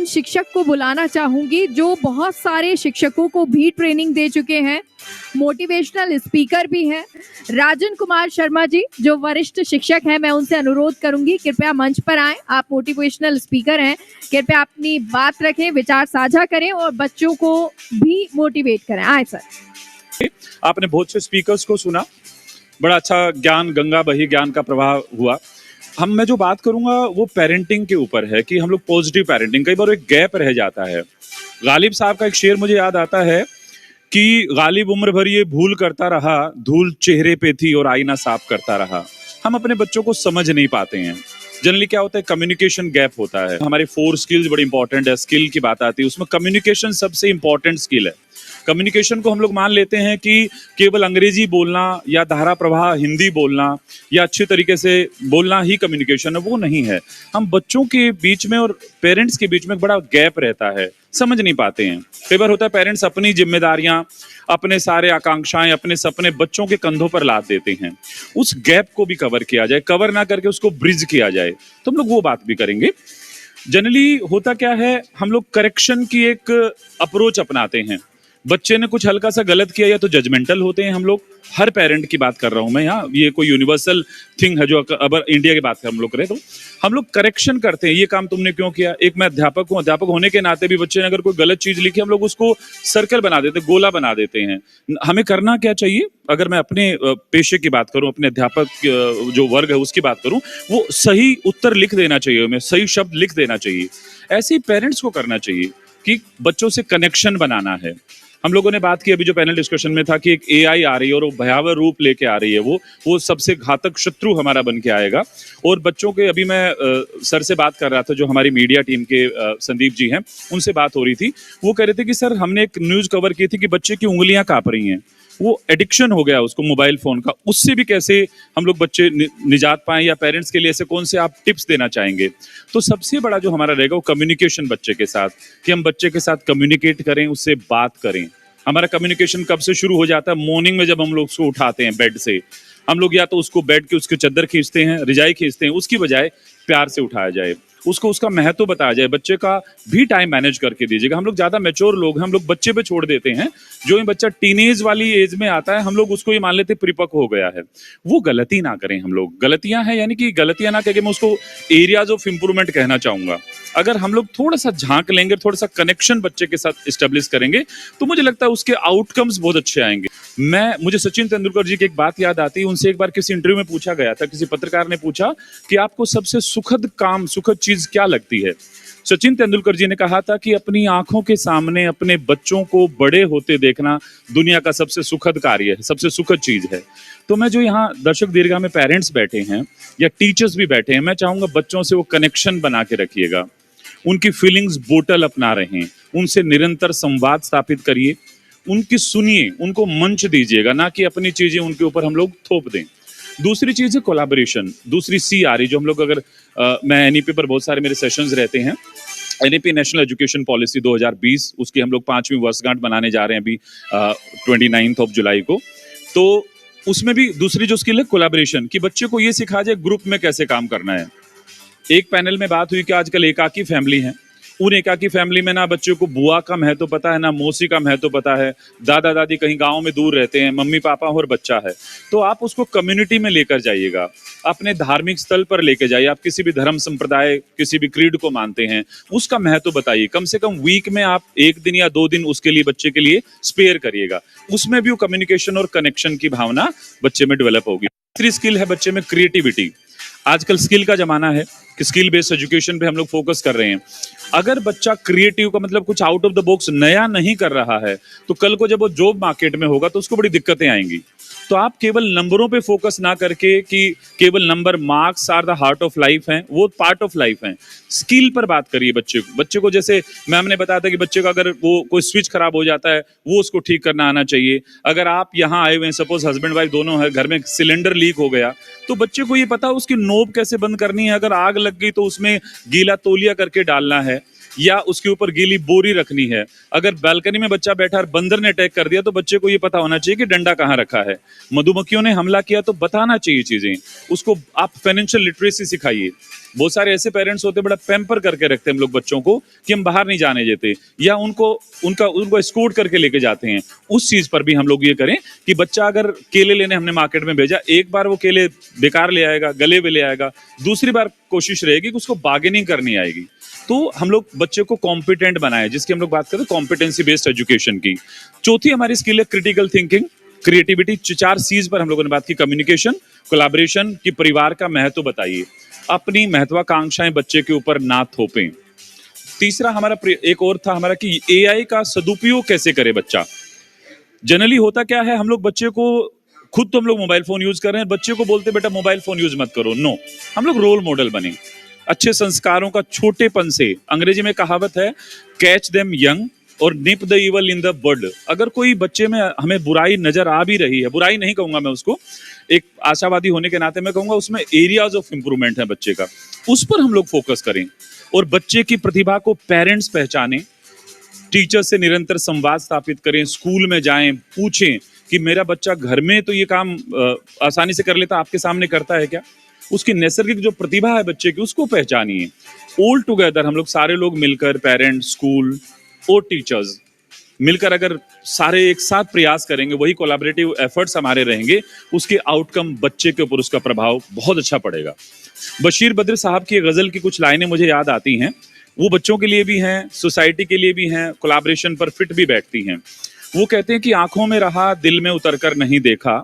उन शिक्षक को बुलाना चाहूंगी जो बहुत सारे शिक्षकों को भी ट्रेनिंग दे चुके हैं, मोटिवेशनल स्पीकर भी हैं। राजन कुमार शर्मा जी जो वरिष्ठ शिक्षक हैं, मैं उनसे अनुरोध करूंगी कृपया मंच पर आएं। आप मोटिवेशनल स्पीकर हैं, कृपया अपनी बात रखें, विचार साझा करें और बच्चों को भी मोटिवेट करें। आए सर। आपने बहुत से स्पीकर्स को सुना, बड़ा अच्छा ज्ञान, गंगा बही ज्ञान का प्रवाह हुआ। मैं जो बात करूंगा वो पेरेंटिंग के ऊपर है कि हम लोग पॉजिटिव पेरेंटिंग, कई बार एक गैप रह जाता है। गालिब साहब का एक शेर मुझे याद आता है कि गालिब उम्र भर ये भूल करता रहा, धूल चेहरे पे थी और आईना साफ करता रहा। हम अपने बच्चों को समझ नहीं पाते हैं। जनरली क्या होता है, कम्युनिकेशन गैप होता है। हमारे 4 स्किल्स बड़ी इंपॉर्टेंट है, स्किल की बात आती है उसमें कम्युनिकेशन सबसे इंपॉर्टेंट स्किल है। कम्युनिकेशन को हम लोग मान लेते हैं कि केवल अंग्रेजी बोलना या धारा प्रवाह हिंदी बोलना या अच्छे तरीके से बोलना ही कम्युनिकेशन है, वो नहीं है। हम बच्चों के बीच में और पेरेंट्स के बीच में बड़ा गैप रहता है, समझ नहीं पाते हैं। कई बार होता है पेरेंट्स अपनी जिम्मेदारियां, अपने सारे आकांक्षाएं, अपने सपने बच्चों के कंधों पर लाद देते हैं। उस गैप को भी कवर किया जाए, कवर ना करके उसको ब्रिज किया जाए, तो हम लोग वो बात भी करेंगे। जनरली होता क्या है, हम लोग करेक्शन की एक अप्रोच अपनाते हैं। बच्चे ने कुछ हल्का सा गलत किया या तो जजमेंटल होते हैं हम लोग। हर पेरेंट की बात कर रहा हूं मैं यहाँ, ये कोई यूनिवर्सल थिंग है जो अगर इंडिया की बात हम लोग करें तो हम लोग करेक्शन करते हैं, ये काम तुमने क्यों किया। एक मैं अध्यापक हूँ, अध्यापक होने के नाते भी बच्चे ने अगर कोई गलत चीज लिखी, हम लोग उसको सर्कल बना देते, गोला बना देते हैं। हमें करना क्या चाहिए, अगर मैं अपने पेशे की बात करूं, अपने अध्यापक जो वर्ग है उसकी बात करूं, वो सही उत्तर लिख देना चाहिए, हमें सही शब्द लिख देना चाहिए। ऐसे ही पेरेंट्स को करना चाहिए कि बच्चों से कनेक्शन बनाना है। हम लोगों ने बात की अभी जो पैनल डिस्कशन में था कि एक एआई आ रही है और वो भयावह रूप लेके आ रही है, वो सबसे घातक शत्रु हमारा बन के आएगा। और बच्चों के, अभी मैं सर से बात कर रहा था जो हमारी मीडिया टीम के संदीप जी हैं, उनसे बात हो रही थी। वो कह रहे थे कि सर हमने एक न्यूज कवर की थी कि बच्चे की उंगलियां कांप रही हैं, वो एडिक्शन हो गया उसको मोबाइल फोन का। उससे भी कैसे हम लोग बच्चे निजात पाएं, या पेरेंट्स के लिए ऐसे कौन से आप टिप्स देना चाहेंगे। तो सबसे बड़ा जो हमारा रहेगा वो कम्युनिकेशन बच्चे के साथ, कि हम बच्चे के साथ कम्युनिकेट करें, उससे बात करें। हमारा कम्युनिकेशन कब से शुरू हो जाता है, मॉर्निंग में जब हम लोग उसको उठाते हैं बेड से। हम लोग या तो उसको बेड के उसके चद्दर खींचते हैं, रिजाई खींचते हैं, उसकी बजाय प्यार से उठाया जाए, उसको उसका महत्व बताया जाए, बच्चे का भी टाइम मैनेज करके दीजिएगा। हम लोग ज्यादा मैच्योर लोग हैं, हम लोग बच्चे पे छोड़ देते हैं। जो ये बच्चा टीनेज वाली एज में आता है, हम लोग उसको ये मान लेते परिपक्व हो गया है। वो गलती ना करें हम लोग। गलतियां हैं यानी कि गलतियां ना करके मैं उसको एरियाज ऑफ इंप्रूवमेंट कहना चाहूंगा। अगर हम लोग थोड़ा सा झांक लेंगे, थोड़ा सा कनेक्शन बच्चे के साथ स्टेब्लिश करेंगे, तो मुझे लगता है उसके आउटकम्स बहुत अच्छे आएंगे। मुझे सचिन तेंदुलकर जी की एक बात याद आती है। उनसे एक बार किसी इंटरव्यू में पूछा गया था, किसी पत्रकार ने पूछा कि आपको सबसे सुखद काम, सुखद चीज क्या लगती है। सचिन तेंदुलकर जी ने कहा था कि अपनी आंखों के सामने अपने बच्चों को बड़े होते देखना दुनिया का सबसे सुखद कार्य है, सबसे सुखद चीज है। तो मैं जो यहाँ दर्शक दीर्घा में पेरेंट्स बैठे हैं या टीचर्स भी बैठे हैं, मैं चाहूंगा बच्चों से वो कनेक्शन बना के रखिएगा, उनकी फीलिंग्स बोटल अपना रहे, उनसे निरंतर संवाद स्थापित करिए, उनकी सुनिए, उनको मंच दीजिएगा, ना कि अपनी चीजें उनके ऊपर हम लोग थोप दें। दूसरी चीज है कोलैबोरेशन, दूसरी सी आ रही जो हम लोग अगर मैं एनईपी पर बहुत सारे मेरे सेशंस रहते हैं। एनईपी नेशनल एजुकेशन पॉलिसी 2020, उसकी हम लोग 5वीं वर्षगांठ मनाने जा रहे हैं अभी 29 जुलाई को। तो उसमें भी दूसरी जो स्किल है कोलैबोरेशन, कि बच्चे को ये सिखा जाए ग्रुप में कैसे काम करना है। एक पैनल में बात हुई कि आजकल एकाकी फैमिली है, उन एकाकी फैमिली में ना बच्चों को बुआ का महत्व पता है, ना मौसी का महत्व पता है, दादा दादी कहीं गांव में दूर रहते हैं, मम्मी पापा और बच्चा है। तो आप उसको कम्युनिटी में लेकर जाइएगा, अपने धार्मिक स्थल पर लेकर जाइए। आप किसी भी धर्म संप्रदाय, किसी भी क्रीड को मानते हैं, उसका महत्व बताइए। कम से कम वीक में आप 1 दिन या 2 दिन उसके लिए, बच्चे के लिए स्पेयर करिएगा। उसमें भी वो कम्युनिकेशन और कनेक्शन की भावना बच्चे में डेवलप होगी। तीसरी स्किल है बच्चे में क्रिएटिविटी। आजकल स्किल का जमाना है कि स्किल बेस्ड एजुकेशन पे हम लोग फोकस कर रहे हैं। अगर बच्चा क्रिएटिव का मतलब कुछ आउट ऑफ द बॉक्स नया नहीं कर रहा है, तो कल को जब वो जॉब मार्केट में होगा तो उसको बड़ी दिक्कतें आएंगी। तो आप केवल नंबरों पे फोकस ना करके कि केवल number, marks are the heart of life हैं, वो पार्ट ऑफ लाइफ हैं। स्किल पर बात करिए बच्चे को जैसे मैम ने बताया था कि बच्चे का अगर वो कोई स्विच खराब हो जाता है, वो उसको ठीक करना आना चाहिए। अगर आप यहाँ आए हुए हैं, सपोज हस्बैंड वाइफ दोनों है, घर में सिलेंडर लीक हो गया, तो बच्चे को ये पता उसकी नोब कैसे बंद करनी है, अगर आग लग गई तो उसमें गीला तौलिया करके डालना है। या उसके ऊपर गीली बोरी रखनी है। अगर बालकनी में बच्चा बैठा और बंदर ने अटैक कर दिया तो बच्चे को ये पता होना चाहिए कि डंडा कहाँ रखा है। मधुमक्खियों ने हमला किया तो बताना चाहिए चीजें। उसको आप फाइनेंशियल लिटरेसी सिखाइए। बहुत सारे ऐसे पेरेंट्स होते बड़ा पैम्पर करके रखते हैं हम लोग बच्चों को कि हम बाहर नहीं जाने देते, या उनको एस्कॉर्ट करके लेके जाते हैं। उस चीज पर भी हम लोग ये करें कि बच्चा अगर केले लेने हमने मार्केट में भेजा, एक बार वो केले बेकार ले आएगा, गले हुए ले आएगा, दूसरी बार कोशिश रहेगी कि उसको बार्गेनिंग करनी आएगी। तो हम लोग बच्चे को कॉम्पिटेंट बनाए, जिसकी हम लोग बात करें कॉम्पिटेंसी बेस्ड एजुकेशन की। चौथी हमारी स्किल है क्रिटिकल थिंकिंग, क्रिएटिविटी। 4 सीज पर हम लोगों ने बात की, कम्युनिकेशन, कोलैबोरेशन की, परिवार का महत्व बताइए, अपनी महत्वाकांक्षाएं बच्चे के ऊपर ना थोपें। तीसरा हमारा एक और था हमारा कि एआई का सदुपयोग कैसे करे बच्चा। जनरली होता क्या है, हम लोग बच्चे को खुद तो हम लोग मोबाइल फोन यूज कर रहे हैं, बच्चे को बोलते बेटा मोबाइल फोन यूज मत करो। नो, हम लोग रोल मॉडल बने, अच्छे संस्कारों का छोटेपन से। अंग्रेजी में कहावत है कैच देम यंग और nip the evil in the bud. अगर कोई बच्चे में हमें बुराई नजर आ भी रही है, बुराई नहीं कहूंगा मैं उसको, एक आशावादी होने के नाते मैं कहूंगा उसमें एरियाज ऑफ इंप्रूवमेंट है बच्चे का, उस पर हम लोग फोकस करें। और बच्चे की प्रतिभा को पेरेंट्स पहचानें, टीचर से निरंतर संवाद स्थापित करें, स्कूल में जाएं, पूछें कि मेरा बच्चा घर में तो ये काम आसानी से कर लेता, आपके सामने करता है क्या? उसकी नैसर्गिक जो प्रतिभा है बच्चे की, उसको पहचानिए। ऑल टुगेदर हम लोग सारे लोग मिलकर, पेरेंट्स, स्कूल और टीचर्स मिलकर अगर सारे एक साथ प्रयास करेंगे, वही कोलैबोरेटिव एफर्ट्स हमारे रहेंगे, उसके आउटकम बच्चे के ऊपर उसका प्रभाव बहुत अच्छा पड़ेगा। बशीर बद्र साहब की गजल की कुछ लाइनें मुझे याद आती हैं, वो बच्चों के लिए भी हैं, सोसाइटी के लिए भी हैं, कोलैबोरेशन पर फिट भी बैठती हैं। वो कहते हैं कि आंखों में रहा दिल में उतरकर नहीं देखा,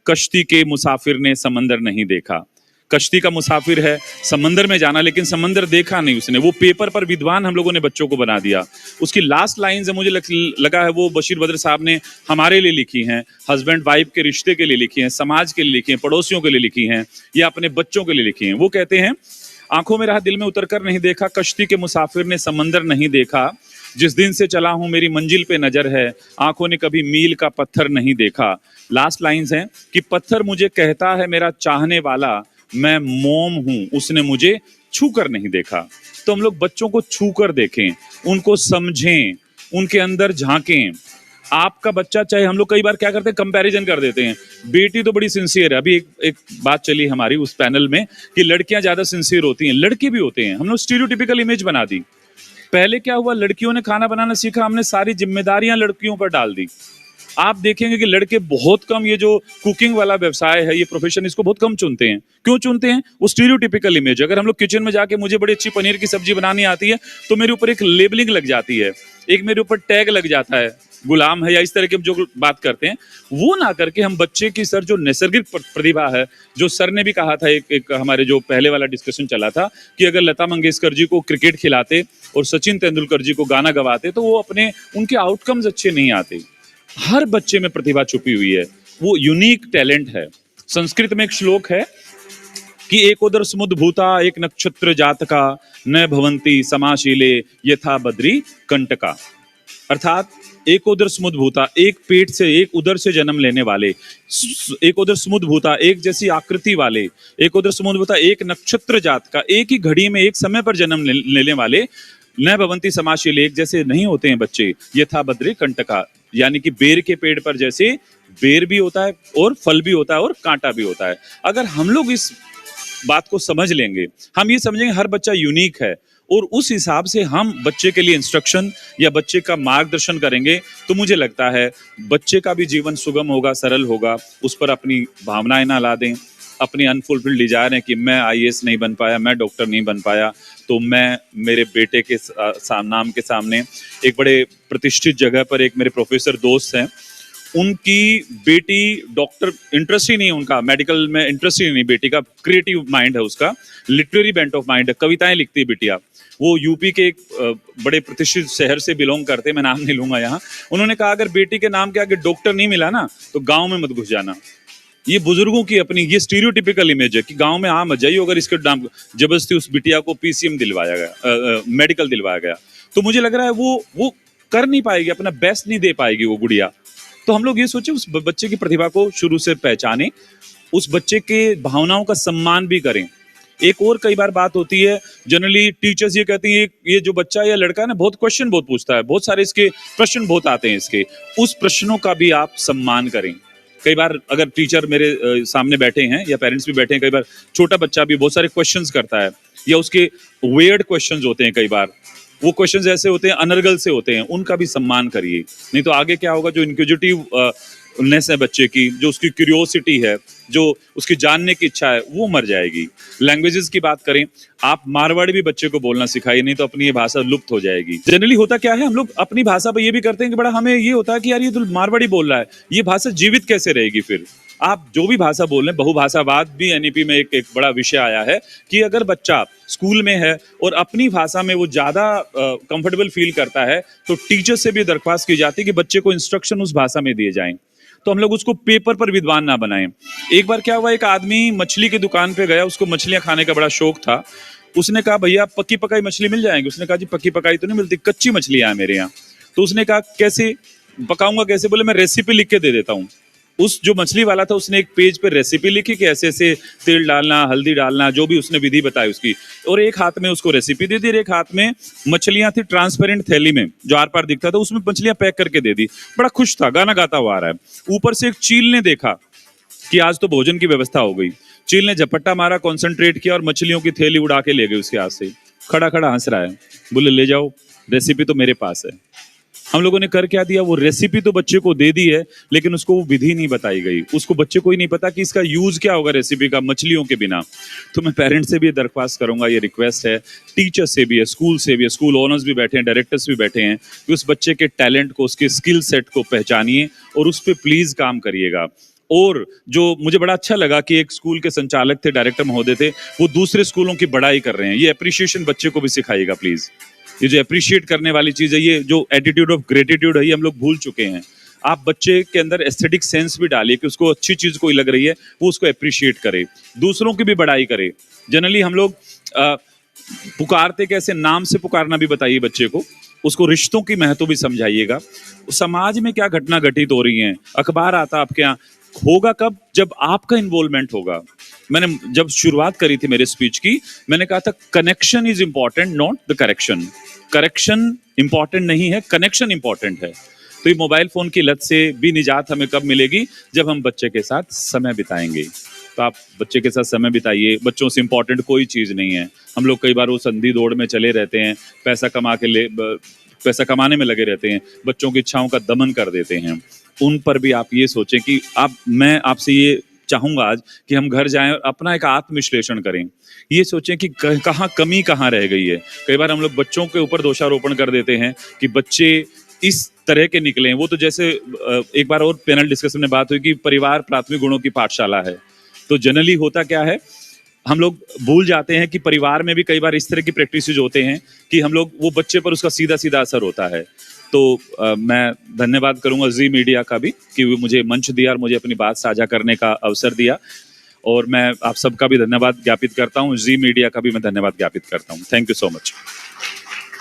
कश्ती के मुसाफिर ने समंदर नहीं देखा। कश्ती का मुसाफिर है, समंदर में जाना, लेकिन समंदर देखा नहीं उसने। वो पेपर पर विद्वान हम लोगों ने बच्चों को बना दिया। उसकी लास्ट लाइन से मुझे लगा है वो बशीर बद्र साहब ने हमारे लिए लिखी हैं, हस्बैंड वाइफ के रिश्ते के लिए लिखी हैं, समाज के लिए लिखी हैं, पड़ोसियों के लिए लिखी हैं, या अपने बच्चों के लिए लिखी हैं। वो कहते हैं आंखों में रहा दिल में उतरकर नहीं देखा, कश्ती के मुसाफिर ने समंदर नहीं देखा, जिस दिन से चला हूं मेरी मंजिल पे नजर है, आंखों ने कभी मील का पत्थर नहीं देखा। लास्ट लाइंस हैं कि पत्थर मुझे कहता है मेरा चाहने वाला, मैं मोम हूं उसने मुझे छू कर नहीं देखा। तो हम लोग बच्चों को छू कर देखें, उनको समझें, उनके अंदर झांकें। आपका बच्चा चाहे, हम लोग कई बार क्या करते हैं, कंपैरिजन कर देते हैं। बेटी तो बड़ी सिंसियर है, अभी एक बात चली हमारी उस पैनल में कि लड़कियां ज्यादा सिंसियर होती हैं, लड़के भी होते हैं। हम लोग स्टीरियोटिपिकल इमेज बना दी। पहले क्या हुआ, लड़कियों ने खाना बनाना सीखा, हमने सारी जिम्मेदारियां लड़कियों पर डाल दी। आप देखेंगे कि लड़के बहुत कम ये जो कुकिंग वाला व्यवसाय है, ये प्रोफेशन, इसको बहुत कम चुनते हैं। क्यों चुनते हैं? वो स्टीरियोटिपिकल इमेज। अगर हम लोग किचन में जाके मुझे बड़ी अच्छी पनीर की सब्जी बनानी आती है तो मेरे ऊपर एक लेबलिंग लग जाती है, एक मेरे ऊपर टैग लग जाता है, गुलाम है, या इस तरह के जो बात करते हैं। वो ना करके हम बच्चे की सर जो नैसर्गिक प्रतिभा है, जो सर ने भी कहा था, एक हमारे जो पहले वाला डिस्कशन चला था कि अगर लता मंगेशकर जी को क्रिकेट खिलाते और सचिन तेंदुलकर जी को गाना गवाते तो वो उनके आउटकम्स अच्छे नहीं आते। हर बच्चे में प्रतिभा छुपी हुई है, वो यूनिक टैलेंट है। संस्कृत में एक श्लोक है कि एक उदर समुद्र भूता एक नक्षत्र जातका, न भवंती समाशीले यथा बद्री कंटका। अर्थात एक उदर समुद्र भूता, एक पेट से, एक उदर से जन्म लेने वाले, एक उदर समुद्र भूता, एक जैसी आकृति वाले, एक उदर समुद्र भूता, एक नक्षत्र जात का, एक ही घड़ी में एक समय पर जन्म लेने वाले, न भवंती समाशील, एक जैसे नहीं होते हैं बच्चे, यथा बद्री कंटका, यानी कि बेर के पेड़ पर जैसे बेर भी होता है और फल भी होता है और कांटा भी होता है। अगर हम लोग इस बात को समझ लेंगे, हम ये समझेंगे हर बच्चा यूनिक है, और उस हिसाब से हम बच्चे के लिए इंस्ट्रक्शन या बच्चे का मार्गदर्शन करेंगे, तो मुझे लगता है बच्चे का भी जीवन सुगम होगा, सरल होगा। उस पर अपनी भावनाएं ना ला दें, अपनी अनफुलफिल्ड डिजायर है कि मैं आईएएस नहीं बन पाया, मैं डॉक्टर नहीं बन पाया, तो मैं मेरे बेटे के नाम के सामने एक बड़े प्रतिष्ठित जगह पर एक मेरे प्रोफेसर दोस्त हैं, उनकी बेटी डॉक्टर, इंटरेस्ट ही नहीं उनका, मेडिकल में इंटरेस्ट ही नहीं, बेटी का क्रिएटिव माइंड है, उसका लिटरेरी बेंट ऑफ माइंड है, कविताएं लिखती है बिटिया। वो यूपी के एक बड़े प्रतिष्ठित शहर से बिलोंग करते हैं, मैं नाम नहीं लूंगा यहाँ। उन्होंने कहा अगर बेटी के नाम के आगे डॉक्टर नहीं मिला ना तो गांव में मत घुस जाना। ये बुजुर्गों की अपनी ये स्टीरियोटिपिकल इमेज है कि गांव में आ मत जाइए अगर इसके नाम जबरदस्ती उस बिटिया को पीसीएम दिलवाया गया, मेडिकल दिलवाया गया। तो मुझे लग रहा है वो कर नहीं पाएगी, अपना बेस्ट नहीं दे पाएगी वो गुड़िया। तो हम लोग ये सोचे उस बच्चे की प्रतिभा को शुरू से पहचाने, उस बच्चे के भावनाओं का सम्मान भी करें। एक और कई बार बात होती है, जनरली टीचर्स ये कहती हैं ये जो बच्चा या लड़का है ना बहुत क्वेश्चन बहुत पूछता है, बहुत सारे इसके प्रश्न बहुत आते हैं इसके, उस प्रश्नों का भी आप सम्मान करें। कई बार अगर टीचर मेरे सामने बैठे हैं या पेरेंट्स भी बैठे हैं, कई बार छोटा बच्चा भी बहुत सारे क्वेश्चंस करता है या उसके वेयर्ड क्वेश्चंस होते हैं, कई बार वो क्वेश्चंस ऐसे होते हैं अनर्गल से होते हैं, उनका भी सम्मान करिए। नहीं तो आगे क्या होगा, जो इंक्विजिटिव नेस है बच्चे की, जो उसकी क्यूरियोसिटी है, जो उसकी जानने की इच्छा है, वो मर जाएगी। लैंग्वेजेस की बात करें, आप मारवाड़ी भी बच्चे को बोलना सिखाइए, नहीं तो अपनी ये भाषा लुप्त हो जाएगी। जनरली होता क्या है, हम लोग अपनी भाषा पर ये भी करते हैं कि बड़ा हमें ये होता है कि यार ये तो मारवाड़ी बोल रहा है, ये भाषा जीवित कैसे रहेगी फिर। आप जो भी भाषा बोल रहे हैं, बहुभाषावाद भी एनईपी में एक बड़ा विषय आया है कि अगर बच्चा स्कूल में है और अपनी भाषा में वो ज्यादा कंफर्टेबल फील करता है, तो टीचर से भी दरख्वास्त की जाती है कि बच्चे को इंस्ट्रक्शन उस भाषा में दिए जाएं। तो हम लोग उसको पेपर पर विद्वान ना बनाएं। एक बार क्या हुआ, एक आदमी मछली की दुकान पे गया, उसको मछलियां खाने का बड़ा शौक था। उसने कहा भैया पक्की पकाई मछली मिल जाएगी? उसने कहा जी पक्की पकाई तो नहीं मिलती, कच्ची मछलियां है मेरे यहाँ। तो उसने कहा कैसे पकाऊंगा, कैसे? बोले मैं रेसिपी लिख के दे देता हूँ। उस जो मछली वाला था उसने एक पेज पे रेसिपी लिखी कि ऐसे ऐसे तेल डालना, हल्दी डालना, जो भी उसने विधि बताई उसकी, और एक हाथ में उसको रेसिपी दे दी और एक हाथ में मछलियां थी ट्रांसपेरेंट थैली में, जो आर पार दिखता था, उसमें मछलियां पैक करके दे दी। बड़ा खुश था, गाना गाता हुआ आ रहा है। ऊपर से एक चील ने देखा कि आज तो भोजन की व्यवस्था हो गई। चील ने झपट्टा मारा, कॉन्सेंट्रेट किया और मछलियों की थैली उड़ा के ले गई उसके हाथ से। खड़ा खड़ा हंस रहा है, बोले ले जाओ, रेसिपी तो मेरे पास है। हम लोगों ने कर क्या दिया, वो रेसिपी तो बच्चे को दे दी है, लेकिन उसको वो विधि नहीं बताई गई। उसको बच्चे को ही नहीं पता कि इसका यूज क्या होगा रेसिपी का मछलियों के बिना। तो मैं पेरेंट्स से भी ये दरख्वास्त करूंगा, ये रिक्वेस्ट है, टीचर से भी है, स्कूल से भी है, स्कूल ओनर्स भी बैठे हैं, डायरेक्टर्स भी बैठे हैं, कि उस बच्चे के टैलेंट को, उसके स्किल सेट को पहचानिए और उस पर प्लीज काम करिएगा। और जो मुझे बड़ा अच्छा लगा कि एक स्कूल के संचालक थे, डायरेक्टर महोदय थे, वो दूसरे स्कूलों की बड़ाई कर रहे हैं। ये अप्रिशिएशन बच्चे को भी सिखाइएगा प्लीज। ये जो अप्रिशिएट करने वाली चीज है, ये जो एटीट्यूड ऑफ ग्रेटिट्यूड है, ये हम लोग भूल चुके हैं। आप बच्चे के अंदर एस्थेटिक सेंस भी डालिए कि उसको अच्छी चीज कोई लग रही है, वो उसको अप्रिशिएट करे, दूसरों की भी बड़ाई करे। जनरली हम लोग पुकारते कैसे, नाम से पुकारना भी बताइए बच्चे को, उसको रिश्तों की महत्व भी समझाइएगा। समाज में क्या घटना घटित हो रही है, अखबार आता आपके यहाँ, होगा कब, जब आपका इन्वॉल्वमेंट होगा। मैंने जब शुरुआत करी थी मेरे स्पीच की, मैंने कहा था connection is important not the correction. Correction important नहीं है, कनेक्शन इंपॉर्टेंट है। तो ये मोबाइल फोन की लत से भी निजात हमें कब मिलेगी, जब हम बच्चे के साथ समय बिताएंगे। तो आप बच्चे के साथ समय बिताइए, बच्चों से इंपॉर्टेंट कोई चीज नहीं है। हम लोग कई बार वो संधि दौड़ में चले रहते हैं, पैसा कमाने में लगे रहते हैं, बच्चों की इच्छाओं का दमन कर देते हैं। उन पर भी आप ये सोचें कि मैं आपसे ये चाहूंगा आज कि हम घर जाएं और अपना एक आत्मविश्लेषण करें। ये सोचें कि कहाँ कमी कहाँ रह गई है। कई बार हम लोग बच्चों के ऊपर दोषारोपण कर देते हैं कि बच्चे इस तरह के निकले हैं। वो तो जैसे एक बार और पैनल डिस्कशन में बात हुई कि परिवार प्राथमिक गुणों की पाठशाला है। तो जनरली होता क्या है, हम लोग भूल जाते हैं कि परिवार में भी कई बार इस तरह की प्रैक्टिसेज होते हैं कि हम लोग, वो बच्चे पर उसका सीधा सीधा असर होता है। तो मैं धन्यवाद करूंगा जी मीडिया का भी कि वो मुझे मंच दिया और मुझे अपनी बात साझा करने का अवसर दिया। और मैं आप सबका भी धन्यवाद ज्ञापित करता हूँ, जी मीडिया का भी मैं धन्यवाद ज्ञापित करता हूँ। Thank you so much.